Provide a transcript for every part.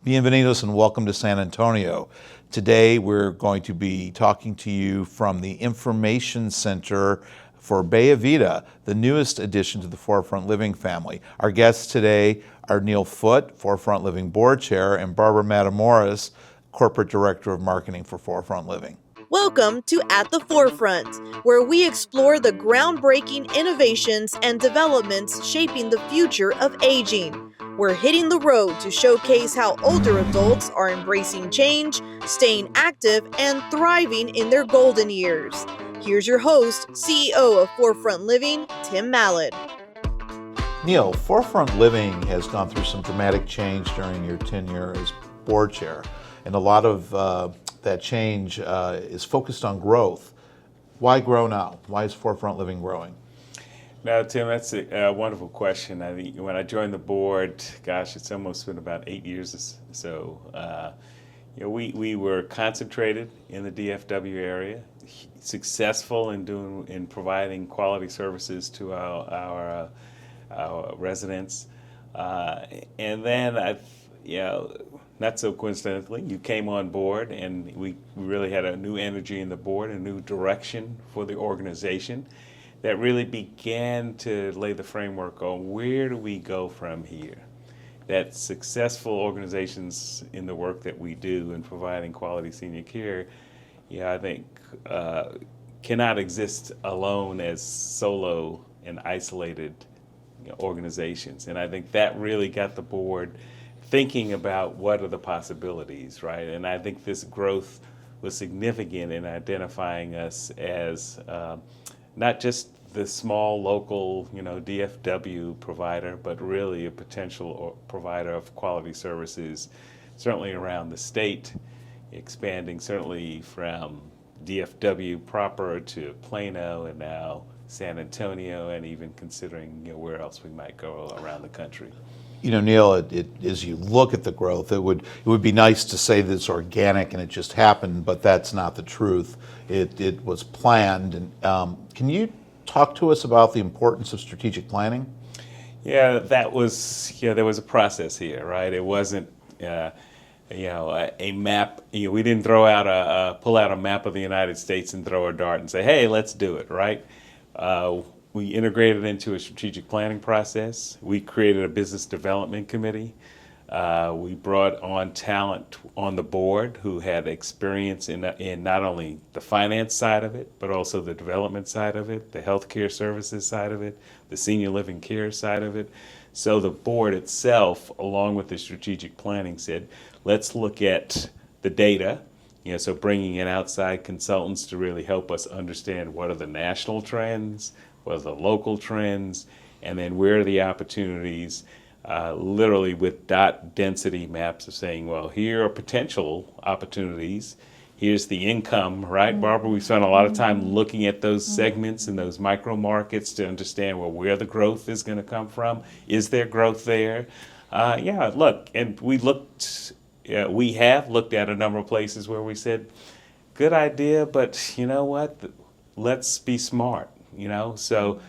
Bienvenidos and welcome to San Antonio. Today we're going to be talking to you from the Information Center for Bella Vida, the newest addition to the Forefront Living family. Our guests today are Neil Foote, Forefront Living Board Chair, and Barbara Matamoros, Corporate Director of Marketing for Forefront Living. Welcome to At the Forefront, where we explore the groundbreaking innovations and developments shaping the future of aging. We're hitting the road to showcase how older adults are embracing change, staying active, and thriving in their golden years. Here's your host, CEO of Forefront Living, Tim Mallett. Neil, Forefront Living has gone through some dramatic change during your tenure as board chair, and a lot of that change is focused on growth. Why grow now? Why is Forefront Living growing? Now, Tim, that's a wonderful question. I think when I joined the board, gosh, it's almost been about 8 years or so. We were concentrated in the DFW area, successful in providing quality services to our residents, and then not so coincidentally, you came on board, and we really had a new energy in the board, a new direction for the organization that really began to lay the framework on where do we go from here. That successful organizations in the work that we do in providing quality senior care, I think cannot exist alone as solo and isolated organizations. And I think that really got the board thinking about what are the possibilities, right? And I think this growth was significant in identifying us as not just the small local, DFW provider, but really a potential provider of quality services, certainly around the state, expanding certainly from DFW proper to Plano and now San Antonio, and even considering where else we might go around the country. Neil, as you look at the growth, it would be nice to say that it's organic and it just happened, but that's not the truth. It was planned. And can you talk to us about the importance of strategic planning? Yeah, there was a process here, right? It wasn't a map. We didn't pull out a map of the United States and throw a dart and say, hey, let's do it, right? We integrated into a strategic planning process. We created a business development committee. We brought on talent on the board who had experience in not only the finance side of it, but also the development side of it, the healthcare services side of it, the senior living care side of it. So the board itself, along with the strategic planning, said, let's look at the data. So bringing in outside consultants to really help us understand what are the national trends, what are the local trends, and then where are the opportunities, literally with dot density maps of saying, well, here are potential opportunities. Here's the income, right, Barbara? We spent a lot of time looking at those segments and those micro markets to understand, well, where the growth is going to come from. Is there growth there? And we have looked at a number of places where we said, good idea, but you know what? Let's be smart, So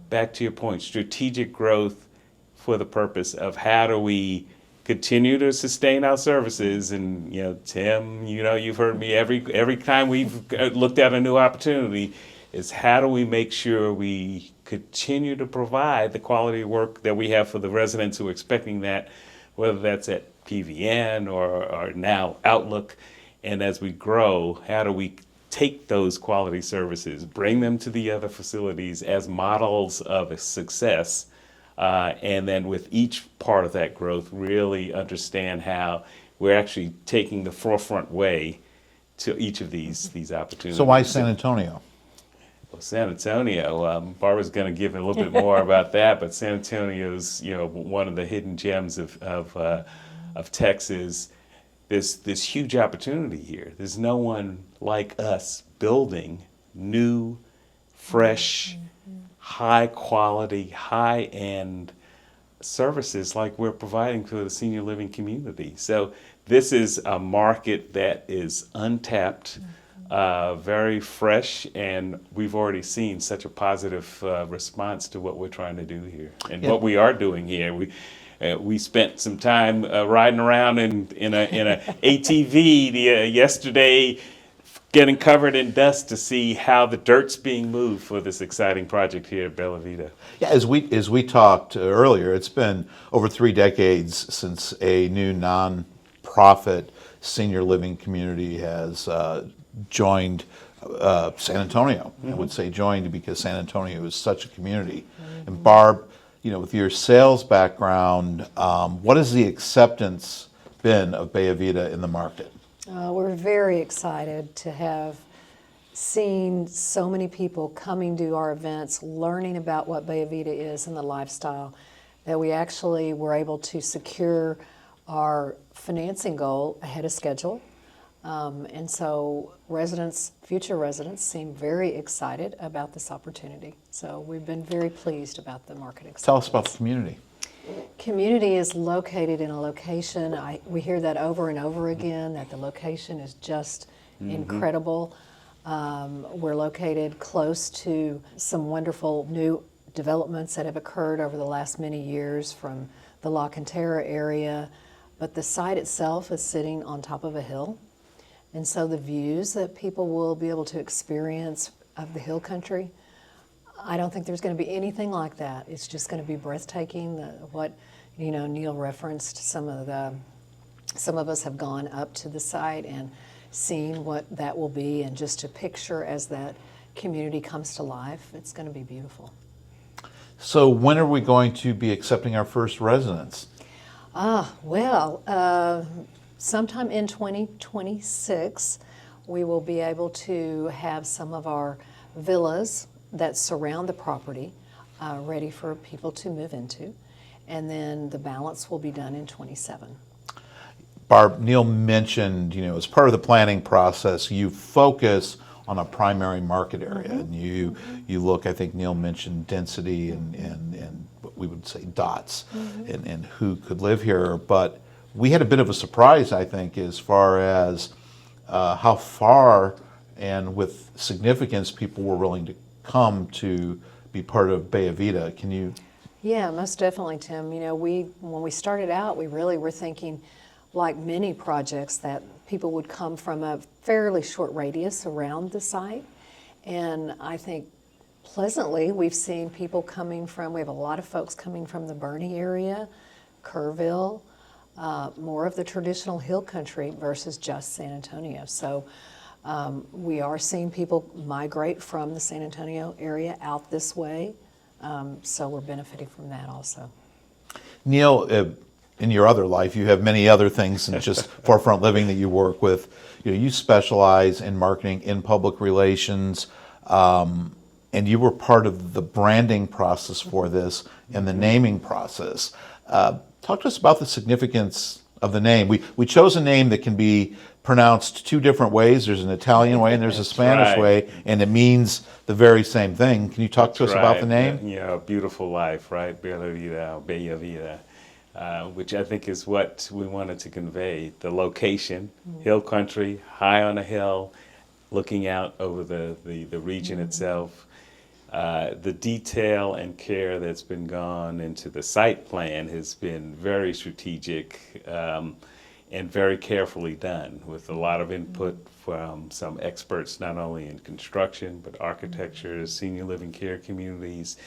back to your point, strategic growth for the purpose of how do we continue to sustain our services. And, Tim, you've heard me every time we've looked at a new opportunity is how do we make sure we continue to provide the quality of work that we have for the residents who are expecting that, whether that's at PVN or now Outlook. And as we grow, how do we take those quality services, bring them to the other facilities as models of a success, and then with each part of that growth, really understand how we're actually taking the forefront way to each of these opportunities. So why San Antonio? Well, San Antonio, Barbara's going to give a little bit more about that, but San Antonio's, one of the hidden gems of Texas. There's huge opportunity here. There's no one like us building new, fresh, high quality, high end services like we're providing for the senior living community. So this is a market that is untapped, very fresh, and we've already seen such a positive response to what we're trying to do here and what we are doing here. We spent some time riding around in a ATV yesterday, getting covered in dust to see how the dirt's being moved for this exciting project here at Bella Vida. Yeah, as we talked earlier, it's been over 3 decades since a new nonprofit senior living community has joined San Antonio. I would say joined because San Antonio is such a community. And Barb, with your sales background, what has the acceptance been of Bellavita in the market? We're very excited to have seen so many people coming to our events, learning about what Bellavita is and the lifestyle, that we actually were able to secure our financing goal ahead of schedule. And so future residents seem very excited about this opportunity. So we've been very pleased about the market acceptance. Tell us about the community. Community is located in a location, we hear that over and over again, that the location is just incredible. We're located close to some wonderful new developments that have occurred over the last many years from the La Cantera area, but the site itself is sitting on top of a hill. And so the views that people will be able to experience of the hill country, I don't think there's going to be anything like that. It's just going to be breathtaking. What Neil referenced, some of us have gone up to the site and seen what that will be, and just to picture as that community comes to life, it's going to be beautiful. So when are we going to be accepting our first residents? Sometime in 2026, we will be able to have some of our villas that surround the property ready for people to move into, and then the balance will be done in 27. Barb, Neil mentioned, as part of the planning process, you focus on a primary market area, and you look. I think Neil mentioned density and what we would say dots, and who could live here, but we had a bit of a surprise, I think, as far as how far and with significance people were willing to come to be part of Bellavita. Can you? Yeah, most definitely, Tim. When we started out, we really were thinking, like many projects, that people would come from a fairly short radius around the site. And I think pleasantly, we've seen people we have a lot of folks coming from the Bernie area, Kerrville, more of the traditional hill country versus just San Antonio. So we are seeing people migrate from the San Antonio area out this way. So we're benefiting from that also. Neil, in your other life, you have many other things than just Forefront Living that you work with. You specialize in marketing, in public relations, and you were part of the branding process for this and the naming process. Talk to us about the significance of the name. We chose a name that can be pronounced 2 different ways. There's an Italian way and there's a Spanish way, and it means the very same thing. Can you talk to us about the name? Beautiful life, right? Bella Vida, Bella Vida, which I think is what we wanted to convey. The location, hill country, high on a hill, looking out over the region itself. The detail and care that's been gone into the site plan has been very strategic and very carefully done, with a lot of input from some experts, not only in construction, but architecture, senior living care communities.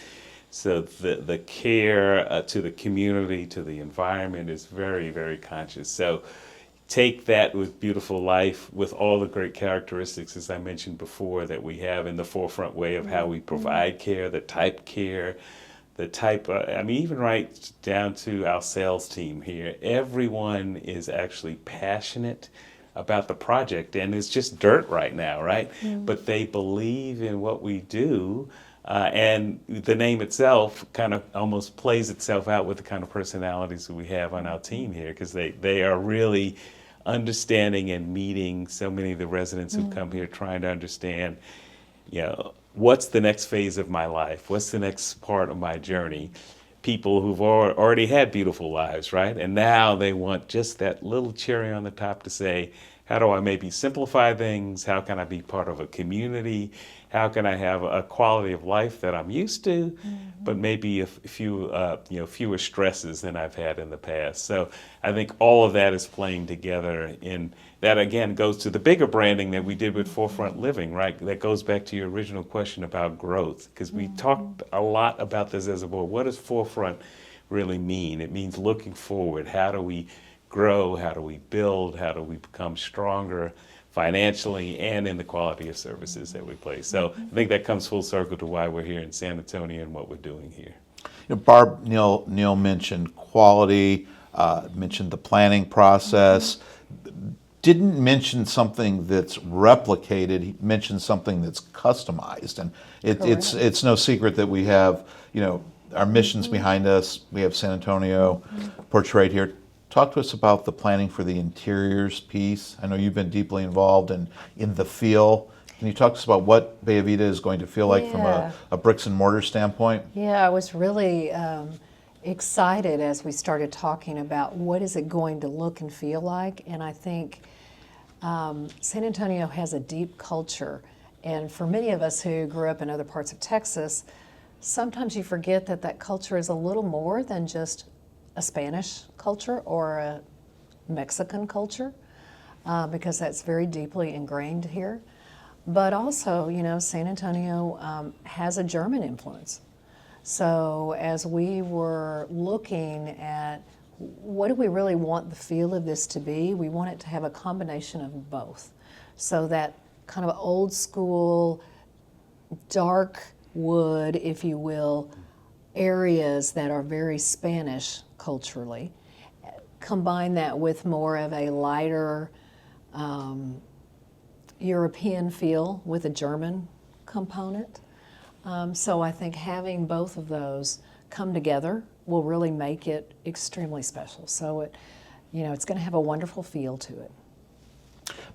So the care to the community, to the environment is very, very conscious. So take that with beautiful life, with all the great characteristics, as I mentioned before, that we have in the Forefront way of how we provide care, the type, even right down to our sales team here. Everyone is actually passionate about the project, and it's just dirt right now, right? But they believe in what we do, and the name itself kind of almost plays itself out with the kind of personalities that we have on our team here, because they are really understanding and meeting so many of the residents who come here, trying to understand, what's the next phase of my life? What's the next part of my journey? People who've already had beautiful lives, right? And now they want just that little cherry on the top to say, how do I maybe simplify things? How can I be part of a community? How can I have a quality of life that I'm used to, but maybe a few, fewer stresses than I've had in the past? So I think all of that is playing together in that, again, goes to the bigger branding that we did with Forefront Living, right? That goes back to your original question about growth, because we talked a lot about this as a board. What does Forefront really mean? It means looking forward. How do we grow? How do we build? How do we become stronger financially and in the quality of services that we place? So I think that comes full circle to why we're here in San Antonio and what we're doing here. Barb, Neil mentioned quality, mentioned the planning process, didn't mention something that's replicated. He mentioned something that's customized, and it's no secret that we have our missions behind us. We have San Antonio portrayed here. Talk to us about the planning for the interiors piece. I know you've been deeply involved in the feel. Can you talk to us about what Bellavita is going to feel like from a bricks and mortar standpoint? Yeah, I was really excited as we started talking about what is it going to look and feel like, and I think San Antonio has a deep culture, and for many of us who grew up in other parts of Texas, sometimes you forget that culture is a little more than just a Spanish culture or a Mexican culture, because that's very deeply ingrained here. But also, San Antonio has a German influence. So as we were looking at what do we really want the feel of this to be, we want it to have a combination of both. So that kind of old school, dark wood, if you will, areas that are very Spanish culturally, combine that with more of a lighter European feel with a German component. So I think having both of those come together will really make it extremely special. So it's going to have a wonderful feel to it.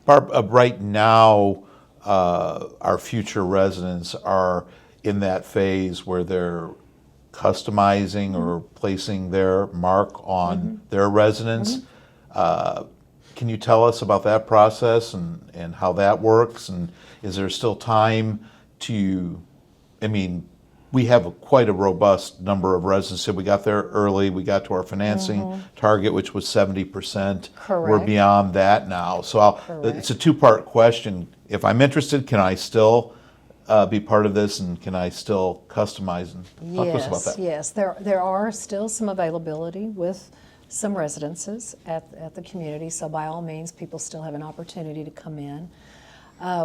Barb, right now, our future residents are in that phase where they're customizing or placing their mark on their residence. Can you tell us about that process and how that works? And is there still time to, we have quite a robust number of residents. So we got there early. We got to our financing target, which was 70%. Correct. We're beyond that now. So it's a two-part question. If I'm interested, can I still be part of this, and can I still customize? And talk to us about that. Yes, there are still some availability with some residences at the community. So by all means, people still have an opportunity to come in.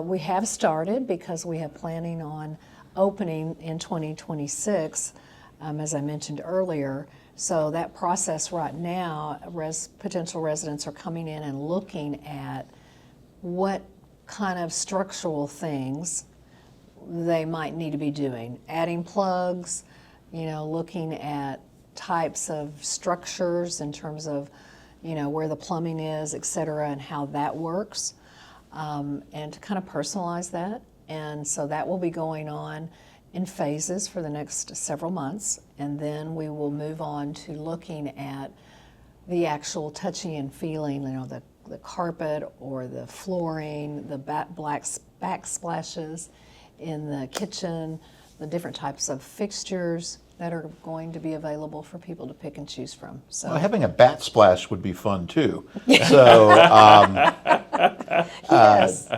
We have started because we have planning on opening in 2026, as I mentioned earlier. So that process right now, potential residents are coming in and looking at what kind of structural things they might need to be doing. Adding plugs, looking at types of structures in terms of, where the plumbing is, et cetera, and how that works, and to kind of personalize that. And so that will be going on in phases for the next several months, and then we will move on to looking at the actual touching and feeling, the carpet or the flooring, the backsplashes in the kitchen, the different types of fixtures that are going to be available for people to pick and choose from. So having a bat splash would be fun too. So yes,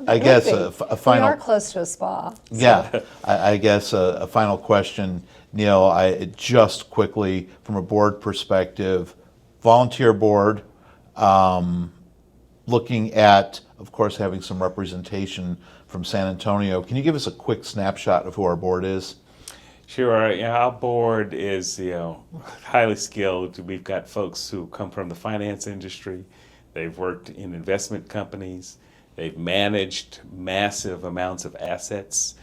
I guess a final. We are close to a spa. So. Yeah, I guess a final question, Neil. Just quickly from a board perspective, volunteer board, looking at, of course, having some representation from San Antonio. Can you give us a quick snapshot of who our board is? Sure. Our board is highly skilled. We've got folks who come from the finance industry. They've worked in investment companies. They've managed massive amounts of assets.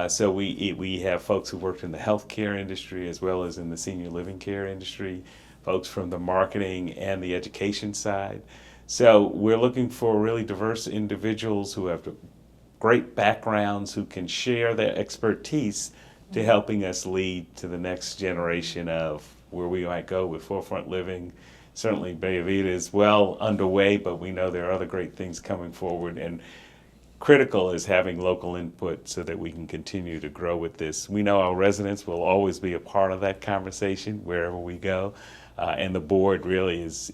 So we have folks who worked in the healthcare industry as well as in the senior living care industry, folks from the marketing and the education side. So we're looking for really diverse individuals who have great backgrounds, who can share their expertise to helping us lead to the next generation of where we might go with Forefront Living, certainly Bellavita is well underway, but we know there are other great things coming forward. And critical is having local input so that we can continue to grow with this. We know our residents will always be a part of that conversation wherever we go. And the board really is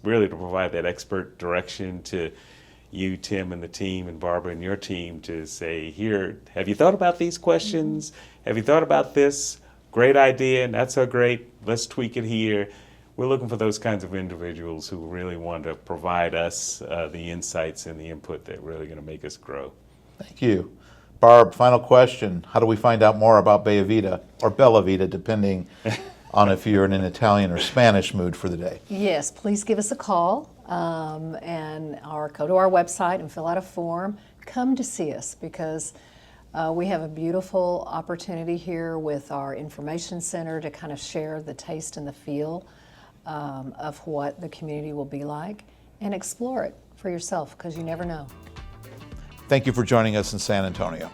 really to provide that expert direction to you, Tim, and the team, and Barbara and your team to say, here, have you thought about these questions? Have you thought about this? Great idea, not so great. Let's tweak it here. We're looking for those kinds of individuals who really want to provide us the insights and the input that are really going to make us grow. Thank you. Barb, final question. How do we find out more about Bellavita or Bella Vida, depending on if you're in an Italian or Spanish mood for the day? Yes, please give us a call or go to our website and fill out a form. Come to see us because we have a beautiful opportunity here with our information center to kind of share the taste and the feel of what the community will be like and explore it for yourself because you never know. Thank you for joining us in San Antonio.